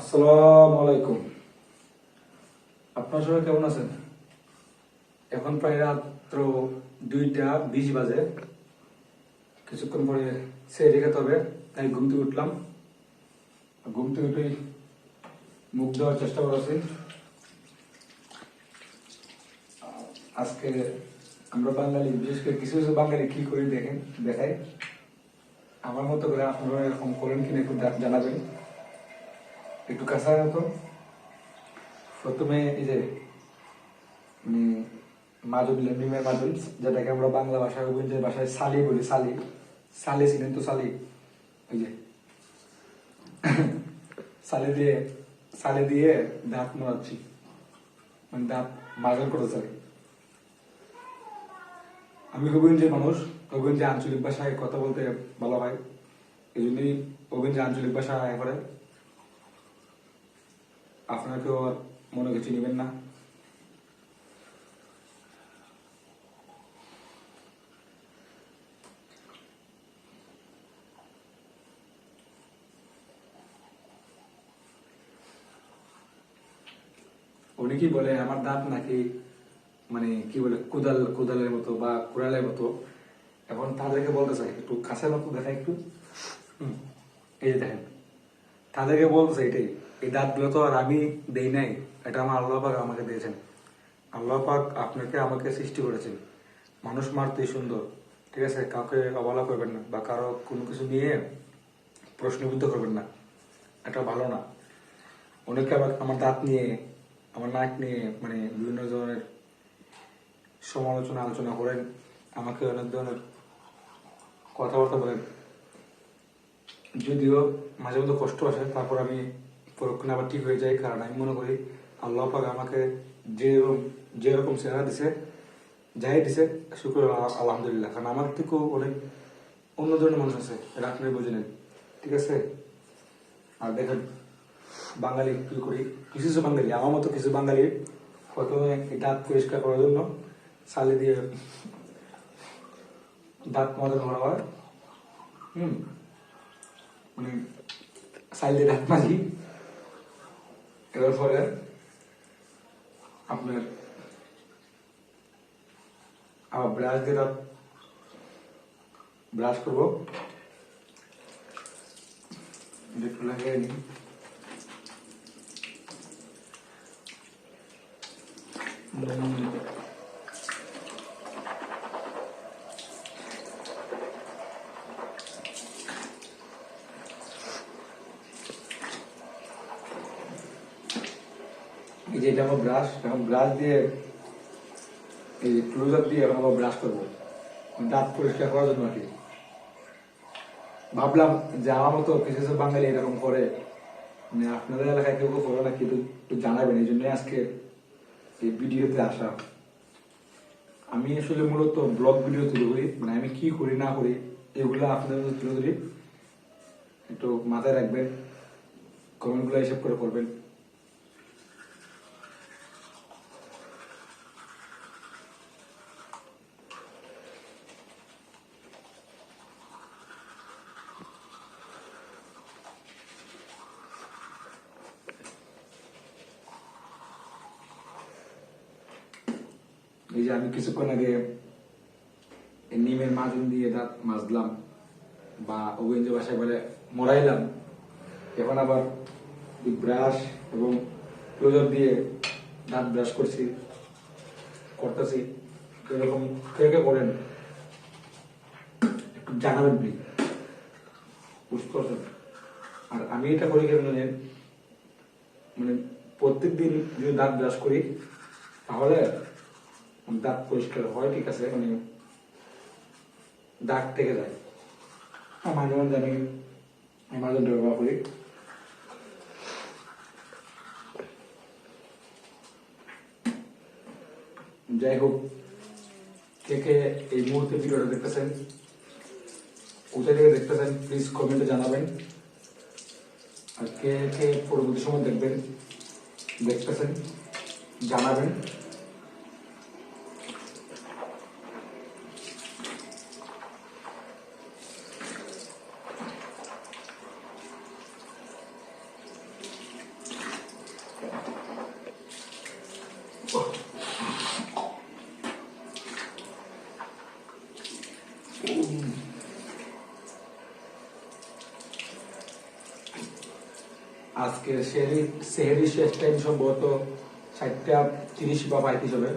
আসসালামু আলাইকুম। আপনার সবাই কেমন আছেন? এখন প্রায় রাত্র 2টা 20 বাজে। কিছুক্ষণ পরে সেহরি খেতে হবে, তাই ঘুম থেকে উঠলাম। ঘুম থেকে উঠেই মুখ দেওয়ার চেষ্টা করেছি। আজকে আমরা বাঙালি, বিশেষ করে কিছু কিছু বাঙালি কি করে দেখাই। আমার মতো করে আপনারা এরকম করেন কিনা একটু জানাবেন। একটু কাঁচা মতো প্রথমে এই যে মাদুর, নিমের মাদুর, যেটাকে আমরা বাংলা ভাষায় রবীন্দ্রের ভাষায় সালি বলি। সালি সালি ছিলেন তো, সালি ওই যে সালি দিয়ে দাঁত মারাচ্ছি, মানে দাঁত মার্জন করে চাই। আমি রবীন্দ্রের মানুষ, রবীন্দ্রের আঞ্চলিক ভাষায় কথা বলতে ভালো হয়, এই জন্যই রবীন্দ্রের আঞ্চলিক ভাষা করে। আপনারা কেউ মনে কিছু নেবেন না। অনেকেই বলে আমার দাঁত নাকি মানে কি বলে কোদালের মতো বা কুড়ালের মতো। এখন তাদেরকে বলতে চাই একটু কাছের মতো দেখা একটু। এই যে দেখেন, তাদেরকে বলতে চাই এটাই, এই দাঁতগুলো তো আর আমি দেই নাই, এটা আমার আল্লাহ পাক আমাকে দিয়েছেন। আল্লাহ পাক আপনাকে আমাকে সৃষ্টি করেছেন। মানুষ মারতেই সুন্দর, ঠিক আছে? কাউকে অবহেলা করবেন না বা কারো কোনো কিছু নিয়ে প্রশ্নবিদ্ধ করবেন না, এটা ভালো না। অনেকে আবার আমার দাঁত নিয়ে, আমার নাক নিয়ে মানে বিভিন্ন ধরনের আলোচনা করেন, আমাকে অনেক ধরনের কথাবার্তা বলেন। যদিও মাঝে মধ্যে কষ্ট আসে, তারপর আমি পরক্ষণে আবার ঠিক হয়ে যাই, কারণ আমি মনে করি আল্লাহ পাক আমাকে যেরকম চেহারা দিছে, যাই দিছে, শুক্র আলহামদুলিল্লাহ। কারণ আমার থেকেও অনেক অন্য ধরনের মানুষ আছে, এটা আপনি বুঝে নেন, ঠিক আছে? আর দেখেন বাঙালি কি করি, কিছু বাঙালি, আমার মতো কিছু বাঙালি প্রথমে দাঁত পরিষ্কার করার জন্য সালে দিয়ে দাঁত মজা করা হয়। মানে সাইল দিয়ে দাঁত মাজি, এবার পরে আপনার আবার ব্রাশ দিয়ে দাঁত ব্রাশ করবো, একটু লাগিয়ে নিই। এই যে এটা আমার ব্রাশ, এখন ব্রাশ দিয়ে এই যে ক্লোজার দিয়ে এখন আবার ব্রাশ করবো দাঁত পরিষ্কার করার জন্য আর কি। ভাবলাম যে আমার মতো কিছু কিছু বাঙালি এরকম করে, মানে আপনাদের এলাকায় কেউ কেউ করে না, কিন্তু একটু জানাবেন, এই জন্য আজকে এই ভিডিওতে আসা। আমি আসলে মূলত ব্লগ ভিডিও তুলে করি, মানে আমি কি করি না করি এগুলো আপনাদের মধ্যে তুলে ধরি। একটু মাথায় রাখবেন, কমেন্টগুলো হিসেব করে করবেন। এই যে আমি কিছুক্ষণ আগে নিমের মাজুন দিয়ে দাঁত মাজলাম, বা অভিজ্ঞ ভাষায় বলে মরাইলাম। এখন আবার ব্রাশ এবং ক্লোজার দিয়ে দাঁত ব্রাশ করতেছি। এরকম কে কে করেন একটু জানাবেন প্লিজ, বুঝতে পারছেন? আর আমি এটা করি কেন জানেন, মানে প্রত্যেক দিন যদি দাঁত ব্রাশ করি তাহলে দাঁত পরিষ্কার হয়, ঠিক আছে? মানে দাগ থেকে যায়। মাঝে মাঝে আমি অ্যামাজন ব্যবহার করি। যাই হোক, কে কে এই মুহূর্তে ভিডিওটা দেখতেছেন, কোথায় থেকে দেখতেছেন প্লিজ কমেন্টে জানাবেন। আর কে কে পরবর্তী সময় দেখতেছেন জানাবেন। আজকে সেহেরি শেষ টাইম সম্ভবত 4:30 বা 35 হবে।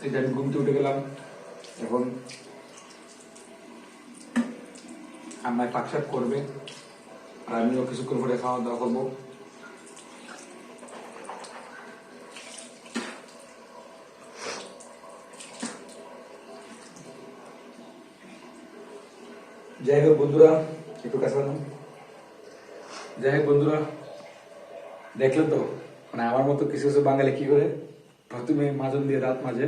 এই যে আমি ঘুম থেকে উঠে গেলাম, এখন আমায় পাকশাক করবে আর আমিও কিছুক্ষণ পরে খাওয়া দাওয়া করবো। যাই হোক বন্ধুরা, একটু কাছে আনো। যাই হোক বন্ধুরা, দেখলেন তো মানে আমার মতো কিছু কিছু বাঙালি কি করে, প্রথমে মাজন দিয়ে দাঁত মাজে,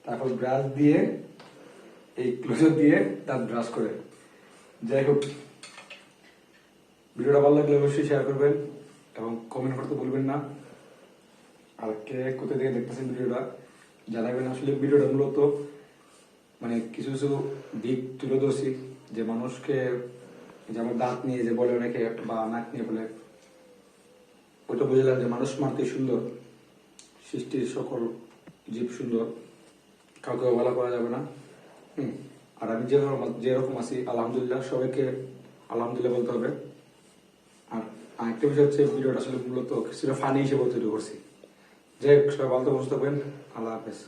তারপর ব্রাশ দিয়ে এই ক্লোজার দিয়ে দাঁত ব্রাশ করে। যাই হোক, ভিডিওটা ভালো লাগলে অবশ্যই শেয়ার করবেন এবং কমেন্ট করতে ভুলবেন না। আর কে কোথা থেকে দেখতেছেন ভিডিওটা জানাবেন। আসলে ভিডিওটা মূলত মানে কিছু কিছু দিক তুলে ধরছি, যে মানুষকে যেমন দাঁত নিয়ে যে বলে অনেকে বা নাক নিয়ে বলে, ওইটা বুঝলাম যে মানুষ মাত্রই সুন্দর, সৃষ্টির সকল জীব সুন্দর, কাউকে অবহেলা করা যাবে না। আর আমি যেরকম আছি আলহামদুলিল্লাহ, সবাইকে আলহামদুলিল্লাহ বলতে হবে। আর আরেকটা বিষয় হচ্ছে, ভিডিওটা আসলে মূলত কিছুটা ফানি হিসেবে তৈরি করছি। যাই হোক, সবাই ভালো থাকবেন, আল্লাহ হাফেজ।